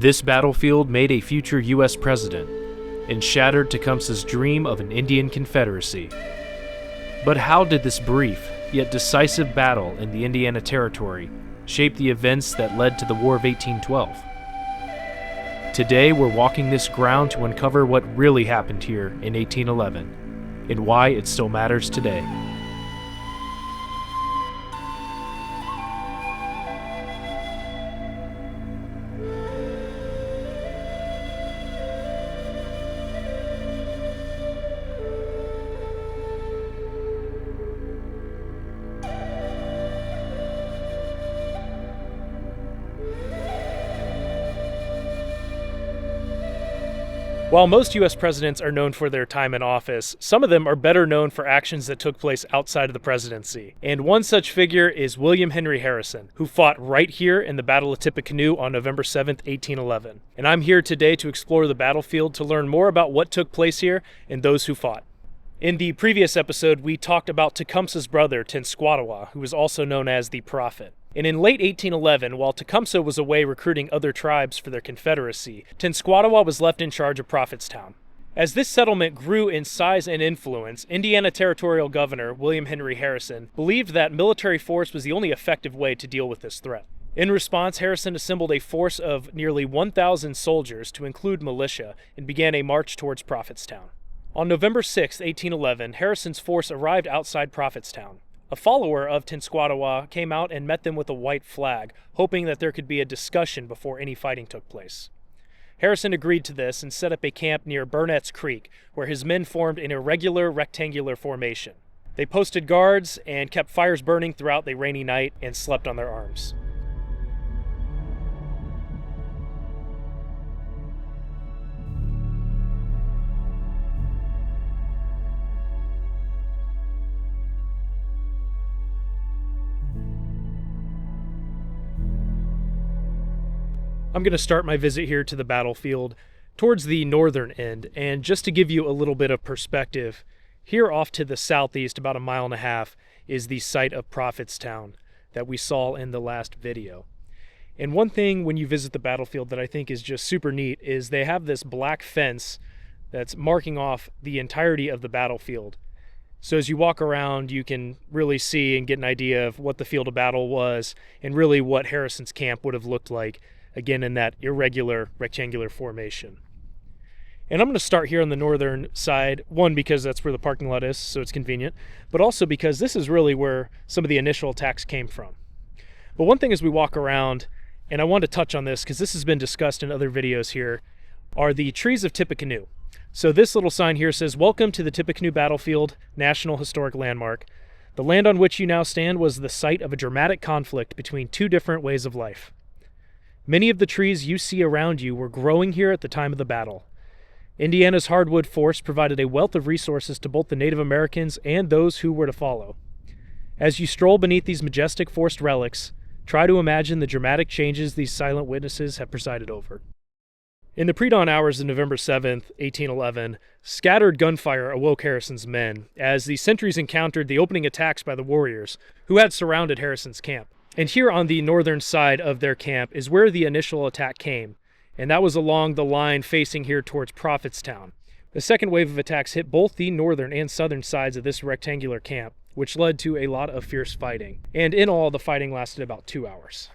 This battlefield made a future U.S. president and shattered Tecumseh's dream of an Indian Confederacy. But how did this brief, yet decisive battle in the Indiana Territory shape the events that led to the War of 1812? Today, we're walking this ground to uncover what really happened here in 1811 and why it still matters today. While most U.S. presidents are known for their time in office, some of them are better known for actions that took place outside of the presidency. And one such figure is William Henry Harrison, who fought right here in the Battle of Tippecanoe on November 7th, 1811. And I'm here today to explore the battlefield to learn more about what took place here and those who fought. In the previous episode, we talked about Tecumseh's brother, Tenskwatawa, who was also known as the Prophet. And in late 1811, while Tecumseh was away recruiting other tribes for their confederacy, Tenskwatawa was left in charge of Prophetstown. As this settlement grew in size and influence, Indiana Territorial Governor William Henry Harrison believed that military force was the only effective way to deal with this threat. In response, Harrison assembled a force of nearly 1,000 soldiers to include militia and began a march towards Prophetstown. On November 6, 1811, Harrison's force arrived outside Prophetstown. A follower of Tenskwatawa came out and met them with a white flag, hoping that there could be a discussion before any fighting took place. Harrison agreed to this and set up a camp near Burnett's Creek, where his men formed an irregular rectangular formation. They posted guards and kept fires burning throughout the rainy night and slept on their arms. I'm going to start my visit here to the battlefield towards the northern end, and just to give you a little bit of perspective, here off to the southeast, about 1.5 miles, is the site of Prophetstown that we saw in the last video. And one thing when you visit the battlefield that I think is just super neat is they have this black fence that's marking off the entirety of the battlefield. So as you walk around, you can really see and get an idea of what the field of battle was and really what Harrison's camp would have looked like, again in that irregular rectangular formation. And I'm going to start here on the northern side, one, because that's where the parking lot is, so it's convenient, but also because this is really where some of the initial attacks came from. But one thing as we walk around, and I want to touch on this because this has been discussed in other videos here, are the trees of Tippecanoe. So this little sign here says, "Welcome to the Tippecanoe Battlefield, National Historic Landmark. The land on which you now stand was the site of a dramatic conflict between two different ways of life. Many of the trees you see around you were growing here at the time of the battle. Indiana's hardwood forest provided a wealth of resources to both the Native Americans and those who were to follow. As you stroll beneath these majestic forest relics, try to imagine the dramatic changes these silent witnesses have presided over." In the pre-dawn hours of November 7th, 1811, scattered gunfire awoke Harrison's men as the sentries encountered the opening attacks by the warriors who had surrounded Harrison's camp. And here on the northern side of their camp is where the initial attack came, and that was along the line facing here towards Prophetstown. The second wave of attacks hit both the northern and southern sides of this rectangular camp, which led to a lot of fierce fighting. And in all, the fighting lasted about 2 hours.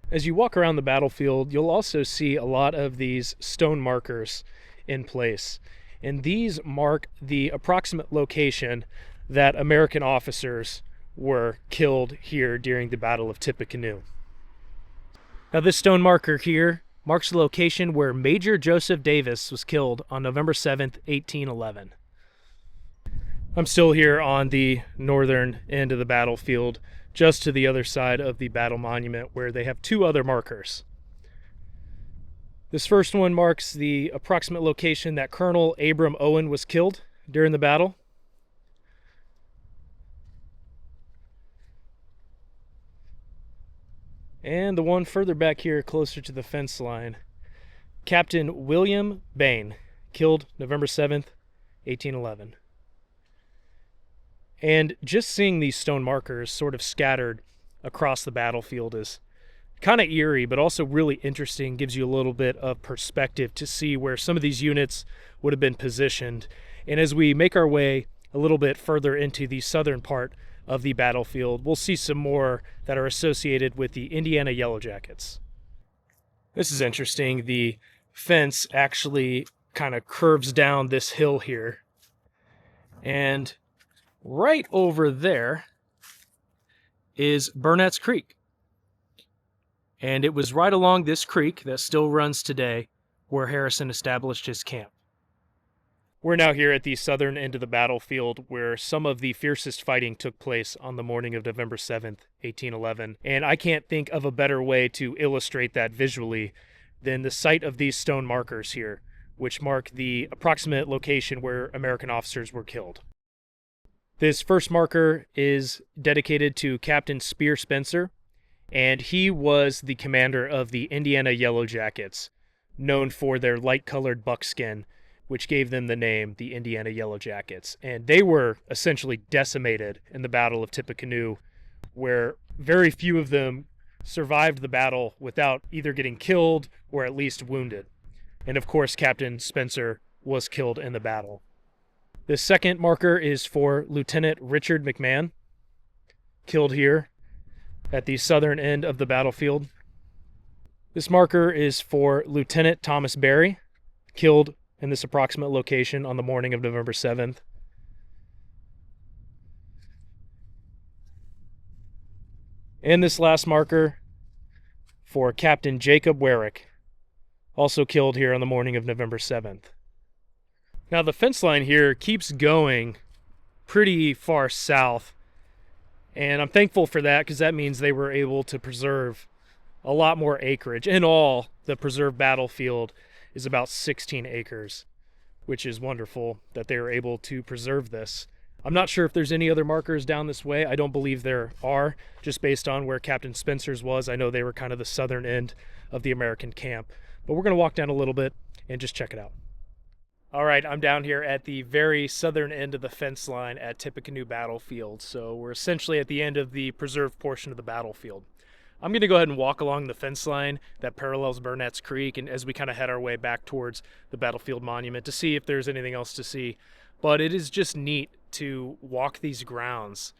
As you walk around the battlefield, you'll also see a lot of these stone markers in place. And these mark the approximate location that American officers were killed here during the Battle of Tippecanoe. Now this stone marker here marks the location where Major Joseph Davis was killed on November 7th, 1811. I'm still here on the northern end of the battlefield, just to the other side of the battle monument where they have two other markers. This first one marks the approximate location that Colonel Abram Owen was killed during the battle. And the one further back here, closer to the fence line, Captain William Bain, killed November 7th, 1811. And just seeing these stone markers sort of scattered across the battlefield is kind of eerie, but also really interesting, gives you a little bit of perspective to see where some of these units would have been positioned. And as we make our way a little bit further into the southern part of the battlefield, we'll see some more that are associated with the Indiana Yellow Jackets. This is interesting. The fence actually kind of curves down this hill here. And right over there is Burnett's Creek. And it was right along this creek that still runs today where Harrison established his camp. We're now here at the southern end of the battlefield where some of the fiercest fighting took place on the morning of November 7th, 1811. And I can't think of a better way to illustrate that visually than the sight of these stone markers here, which mark the approximate location where American officers were killed. This first marker is dedicated to Captain Spear Spencer, and he was the commander of the Indiana Yellow Jackets, known for their light-colored buckskin, which gave them the name the Indiana Yellow Jackets. And they were essentially decimated in the Battle of Tippecanoe, where very few of them survived the battle without either getting killed or at least wounded. And of course, Captain Spencer was killed in the battle. The second marker is for Lieutenant Richard McMahon, killed here at the southern end of the battlefield. This marker is for Lieutenant Thomas Berry, killed in this approximate location on the morning of November 7th. And this last marker for Captain Jacob Warwick, also killed here on the morning of November 7th. Now the fence line here keeps going pretty far south, and I'm thankful for that because that means they were able to preserve a lot more acreage. In all, the preserved battlefield is about 16 acres, which is wonderful that they were able to preserve this. I'm not sure if there's any other markers down this way. I don't believe there are, just based on where Captain Spencer's was. I know they were kind of the southern end of the American camp. But we're going to walk down a little bit and just check it out. All right, I'm down here at the very southern end of the fence line at Tippecanoe Battlefield. So we're essentially at the end of the preserved portion of the battlefield. I'm going to go ahead and walk along the fence line that parallels Burnett's Creek, and as we kind of head our way back towards the battlefield monument to see if there's anything else to see. But it is just neat to walk these grounds.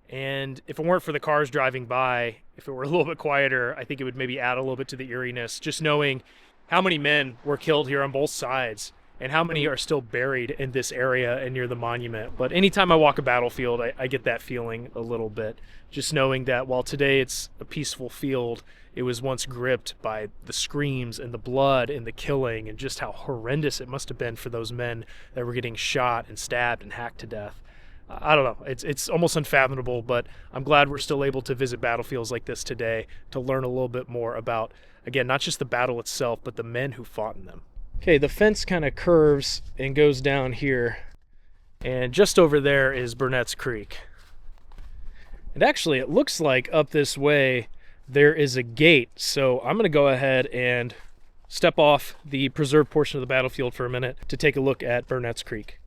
And if it weren't for the cars driving by, if it were a little bit quieter, I think it would maybe add a little bit to the eeriness, just knowing how many men were killed here on both sides and how many are still buried in this area and near the monument. But anytime I walk a battlefield, I get that feeling a little bit, just knowing that while today it's a peaceful field, it was once gripped by the screams and the blood and the killing and just how horrendous it must have been for those men that were getting shot and stabbed and hacked to death. I don't know, it's almost unfathomable, but I'm glad we're still able to visit battlefields like this today to learn a little bit more about, again, not just the battle itself, but the men who fought in them. Okay, the fence kind of curves and goes down here, and just over there is Burnett's Creek. And actually, it looks like up this way there is a gate, so I'm going to go ahead and step off the preserved portion of the battlefield for a minute to take a look at Burnett's Creek.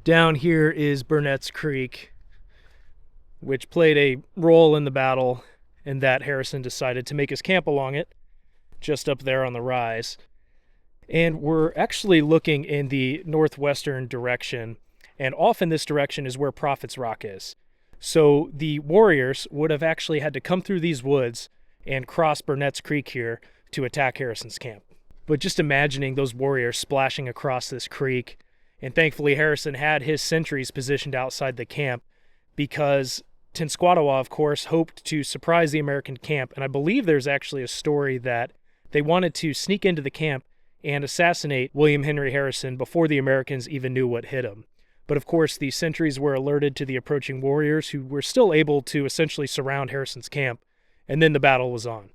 Down here is Burnett's Creek, which played a role in the battle in that Harrison decided to make his camp along it, just up there on the rise. And we're actually looking in the northwestern direction, and off in this direction is where Prophet's Rock is. So the warriors would have actually had to come through these woods and cross Burnett's Creek here to attack Harrison's camp. But just imagining those warriors splashing across this creek, and thankfully Harrison had his sentries positioned outside the camp because Tenskwatawa, of course, hoped to surprise the American camp, and I believe there's actually a story that they wanted to sneak into the camp and assassinate William Henry Harrison before the Americans even knew what hit him. But of course, the sentries were alerted to the approaching warriors who were still able to essentially surround Harrison's camp, and then the battle was on.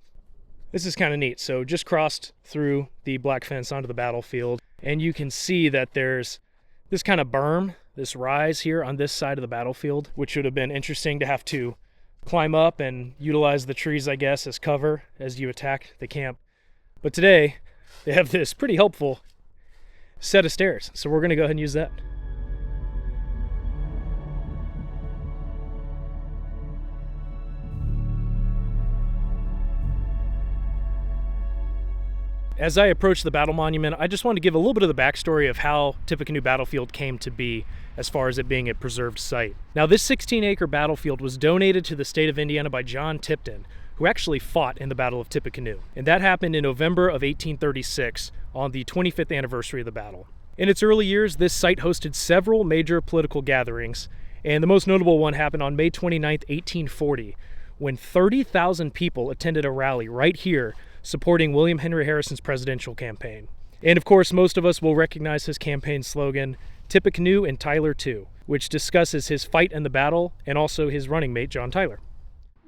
This is kind of neat. So just crossed through the black fence onto the battlefield, and you can see that there's this kind of berm, this rise here on this side of the battlefield, which would have been interesting to have to climb up and utilize the trees, I guess, as cover as you attack the camp. But today, they have this pretty helpful set of stairs, so we're going to go ahead and use that. As I approach the battle monument, I just want to give a little bit of the backstory of how Tippecanoe Battlefield came to be as far as it being a preserved site. Now, this 16-acre battlefield was donated to the state of Indiana by John Tipton, who actually fought in the Battle of Tippecanoe. And that happened in November of 1836 on the 25th anniversary of the battle. In its early years, this site hosted several major political gatherings, and the most notable one happened on May 29, 1840, when 30,000 people attended a rally right here supporting William Henry Harrison's presidential campaign. And of course, most of us will recognize his campaign slogan, Tippecanoe and Tyler too, which discusses his fight in the battle and also his running mate, John Tyler.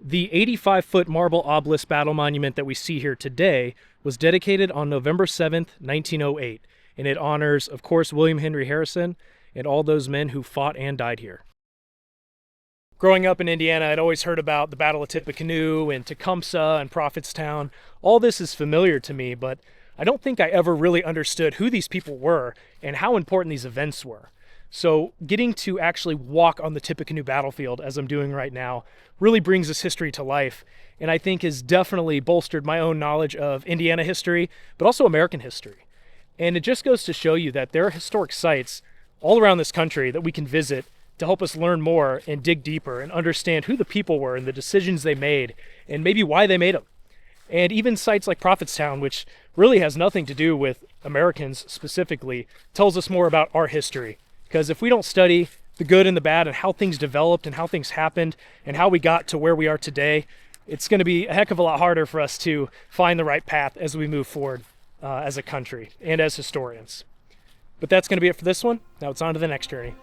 The 85-foot marble obelisk battle monument that we see here today was dedicated on November 7th, 1908, and it honors, of course, William Henry Harrison and all those men who fought and died here. Growing up in Indiana, I'd always heard about the Battle of Tippecanoe and Tecumseh and Prophetstown. All this is familiar to me, but I don't think I ever really understood who these people were and how important these events were. So getting to actually walk on the Tippecanoe Battlefield, as I'm doing right now, really brings this history to life, and I think has definitely bolstered my own knowledge of Indiana history, but also American history. And it just goes to show you that there are historic sites all around this country that we can visit to help us learn more and dig deeper and understand who the people were and the decisions they made and maybe why they made them. And even sites like Prophetstown, which really has nothing to do with Americans specifically, tells us more about our history. Because if we don't study the good and the bad and how things developed and how things happened and how we got to where we are today, it's going to be a heck of a lot harder for us to find the right path as we move forward as a country and as historians. But that's going to be it for this one. Now it's on to the next journey.